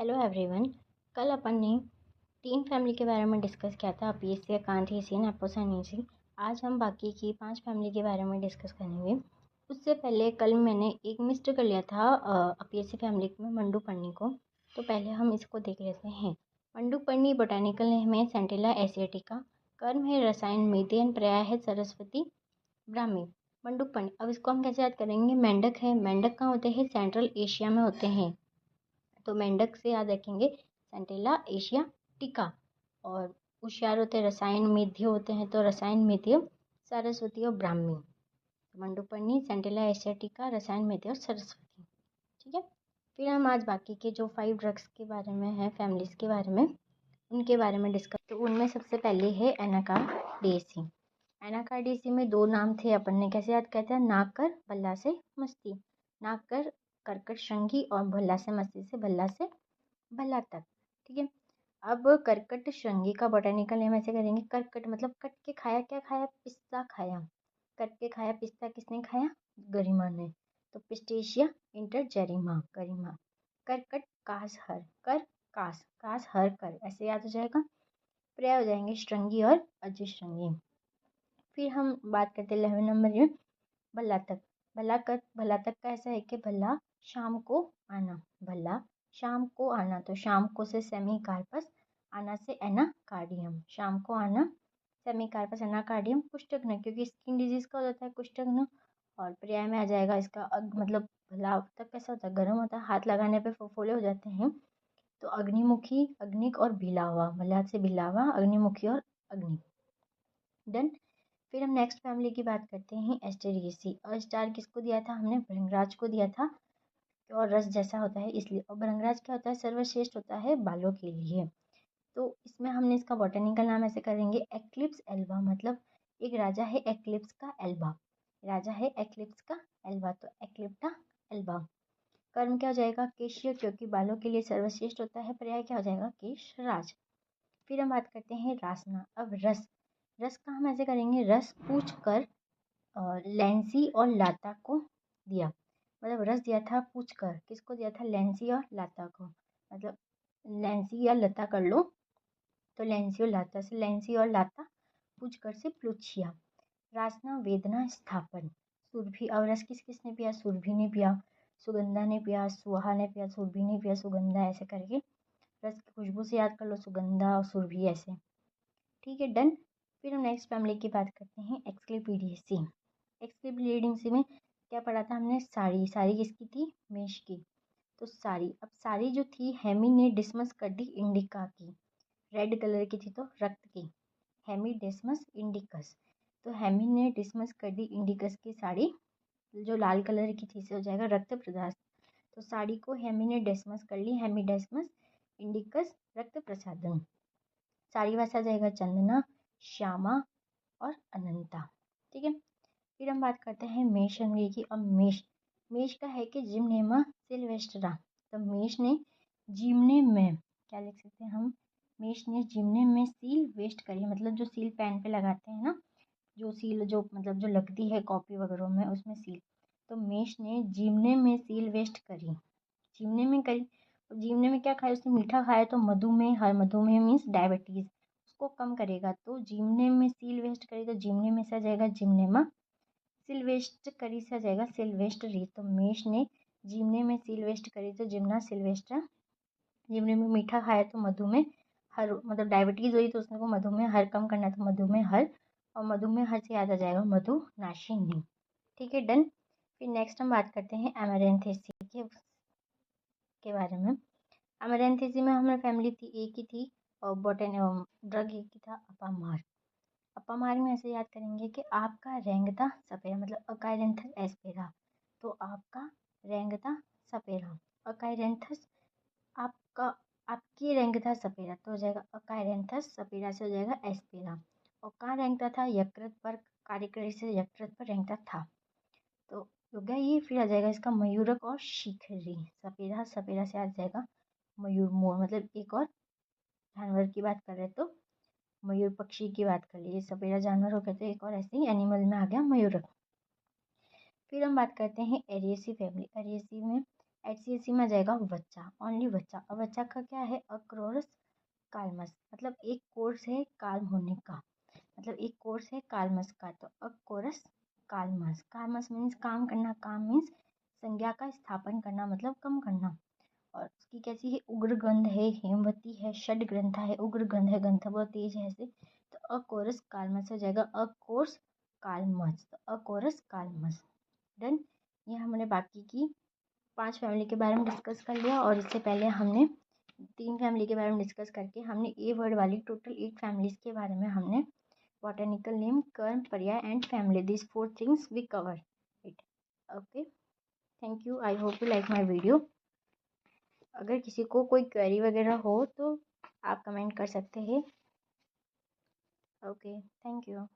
Hello everyone. कल अपन ने 3 family के बारे में डिस्कस किया था, अपीएसी, अकांथीसी, नेपोसाइनेसी। आज हम बाकी की 5 फैमिली के बारे में डिस्कस करेंगे। उससे पहले कल मैंने एक मिस कर लिया था अपीएसी फैमिली में मंडूपर्णी को, तो पहले हम इसको देख लेते हैं। मंडूपर्णी बोटानिकल नेम है सेंटिला एसियाटिका, कर्म है रसायन मीथेन, पर्याय है सरस्वती ब्राह्मी। मंडूपर्णी, अब इसको हम कैसे याद करेंगे? मेंढक है, मेंढक कहाँ होते हैं? सेंट्रल एशिया में होते हैं, तो मेंढक से याद रखेंगे सेंटिला एशिया टिका। और होशियार होते हैं रसायन मेध्य होते हैं, तो रसायन मेध्य सरस्वती और ब्राह्मी। मंडूपर्णी, सेंटिला एशिया टिका, रसायन मेध्य और सरस्वती। ठीक है, फिर हम आज बाकी के जो 5 ड्रग्स के बारे में है, फैमिलीज के बारे में, उनके बारे में डिस्कस। तो उनमें सबसे पहले है एनाकार्डियेसी। एनाकार्डियेसी में 2 नाम थे, अपन ने कैसे याद किया था? नाककर, भल्ला से मस्ती। नाककर कर्कट श्रृंगी और भल्ला से मस्ती से भल्ला से भल्ला तक। ठीक है, अब कर्कट श्रृंगी का बोटेनिकल नेम ऐसे करेंगे। कर्कट मतलब कट के खाया, क्या खाया? पिस्ता खाया। कट के खाया पिस्ता किसने खाया? गरिमा ने, तो पिस्टेशिया इंटरजेरिमा, गरिमा। कर्कट कास हर, कर कास, कास हर कर, ऐसे याद हो जाएगा। पर्याय हो जाएंगे श्रृंगी और अजिश्रृंगी। फिर हम बात करते हैं 11 नंबर में भल्ला तक। भल्ला तक का ऐसा है कि भल्ला शाम को आना, भल्ला शाम को आना, तो शाम को से सेमी कार्पस, आना से एनाकार्डियम, शाम को आना, सेमी कार्पस, एनाकार्डियम, कुष्ठग्न, क्योंकि स्किन डिजीज का हो जाता है कुष्ठग्न। और पर्याय में आ जाएगा इसका मतलब भल्ला तक कैसा होता है? गर्म होता है, हाथ लगाने पे फफोले हो जाते हैं, तो अग्निमुखी, अग्निक और भिलावा, भल्ला से भिलावा, अग्निमुखी और अग्नि। डन। फिर हम नेक्स्ट फैमिली की बात करते हैं एस्टेरियसी। और स्टार किसको दिया था हमने? भृंगराज को दिया था, और रस जैसा होता है इसलिए। और भृंगराज क्या होता है? सर्वश्रेष्ठ होता है बालों के लिए। तो इसमें हमने इसका बॉटनिकल नाम ऐसे करेंगे एक्लिप्स एल्बा, मतलब एक राजा है एक्लिप्स का एल्बा, राजा है एक्लिप्स का एल्बा, तो एक्लिप्टा एल्बा। कर्म क्या हो जाएगा? केशीय, क्योंकि बालों के लिए सर्वश्रेष्ठ होता है। पर्याय क्या हो जाएगा? केशराज। फिर हम बात करते हैं रासना। अब रस, रस का हम ऐसे करेंगे, रस पूछ कर लेंसी और लाता को दिया, मतलब रस दिया था पूछ कर, किसको दिया था? लेंसी और लाता को, मतलब लेंसी या लता कर लो, तो लेंसी और लाता से लेंसी और लाता, पूछ कर से प्लुछिया। रासना वेदना स्थापन, सुरभि, अब रस किस किसने पिया? सुरभि ने पिया, सुगंधा ने पिया, सुहा ने पिया, सुरभि ने पिया, सुगंधा, ऐसे करके रस की खुशबू से याद कर लो, सुगंधा और सुरभि ऐसे। ठीक है, डन। फिर हम नेक्स्ट फैमिली की बात करते हैं एक्सक्लेपिडियेसी। एक्सक्लेपिडियेसी में क्या पढ़ा था हमने? साड़ी, साड़ी किसकी थी? मेष की, तो साड़ी। अब साड़ी जो थी हेमी ने डिसमस कर दी इंडिका की, रेड कलर की थी तो रक्त की, हेमी डिसमस इंडिकस, तो हेमी ने डिसमस कर दी इंडिकस की साड़ी, जो लाल कलर की थी से हो जाएगा रक्त प्रदान, तो साड़ी को हेमी ने डिसमस कर ली, हेमी डिसमस इंडिकस रक्त प्रसादन। साड़ी वैसा जाएगा चंदना, श्यामा और अनंता। ठीक है, फिर हम बात करते हैं मेष अंगी की। अब मेष, मेष का है कि जिम्नेमा सिल्वेस्ट्रा, तो मेष ने जिम्ने में, क्या लिख सकते हैं हम? मेष ने जिम्ने में सील वेस्ट करी, मतलब जो सील पेन पे लगाते हैं ना, जो सील जो मतलब जो लगती है कॉपी वगैरह में, उसमें सील, तो मेष ने जिम्ने में सील वेस्ट करी, जीवने में करी। और जीवने में क्या खाया उसने? मीठा खाया, तो मधुमेह, हर मधुमेह मीन्स डायबिटीज, उसको कम करेगा, तो जीवने में सील वेस्ट करी, तो जीवने में से आ जाएगा जिम्नेमा, सिल्वेस्ट करी से आ जाएगा सिल्वेस्ट्री, तो मेष ने जीवने में सील वेस्ट करी, तो जिम्ना सिल्वेस्ट्रा। जीवने में मीठा खाया तो मधुमेह हर, मतलब डायबिटीज हुई तो उसने को मधुमेह हर कम करना, तो मधुमेह हर, और मधुमेह हर से याद आ जाएगा मधुनाशिनी। ठीक है, डन। फिर नेक्स्ट हम बात करते हैं एमरेंथेसी के बारे में। अमरेंथेसी में हमारी फैमिली थी, एक ही थी, और बॉटन ड्रग एक ही था, अपामार। अपामार में ऐसे याद करेंगे कि आपका रेंगता सपेरा, मतलब अकायरेंथस एस्पेरा, तो आपका रेंगता सपेरा, अकायरेंथस, आपका, आपकी रेंगता सपेरा, तो हो जाएगा अकायरेंथस सपेरा से हो जाएगा एस्पेरा। और कहाँ रेंगता था? यकृत पर, कार्यकारी से यकृत पर रेंगता था, तो हो गया ये। फिर आ जाएगा इसका मयूरक और शिखरी, सपेरा, सपेरा से आ जाएगा मयूर, मोर, मतलब एक और जानवर की बात कर रहे तो मयूर पक्षी की बात कर लीजिए, सपेरा जानवर हो गया, तो एक और ऐसे ही एनिमल में आ गया मयूरक। फिर हम बात करते हैं एरियसी फैमिली। एरियसी में HCFC में आ जाएगा वच्चा, ओनली वच्चा। अब वच्चा का क्या है, अक्रोरस कालमस, मतलब एक कोर्स है काल्म होने का, मतलब एक कोर्स है कालमस का। तो अक्रोरस कालमस, कालमस मीन्स काम करना, काम मीन्स संज्ञा का स्थापन करना, मतलब कम करना। और उसकी कैसी है, उग्र गंध है, हेमवती है, षड ग्रंथा है, उग्र गंध है, गंध बहुत तेज है ऐसे। तो अकोरस कालमस हो जाएगा, अकोर्स कालमस, तो अकोरस कालमस। डन। ये हमने बाकी की 5 फैमिली के बारे में डिस्कस कर लिया, और इससे पहले हमने 3 फैमिली के बारे में डिस्कस करके हमने ए वर्ड वाली टोटल 8 फैमिलीज के बारे में हमने बॉटनिकल नेम, कर्म, पर्याय and family, this 4 things we cover it. Okay, thank you, I hope you like my video. अगर किसी को कोई क्वेरी वगैरह हो तो आप कमेंट कर सकते हैं। Okay, thank you.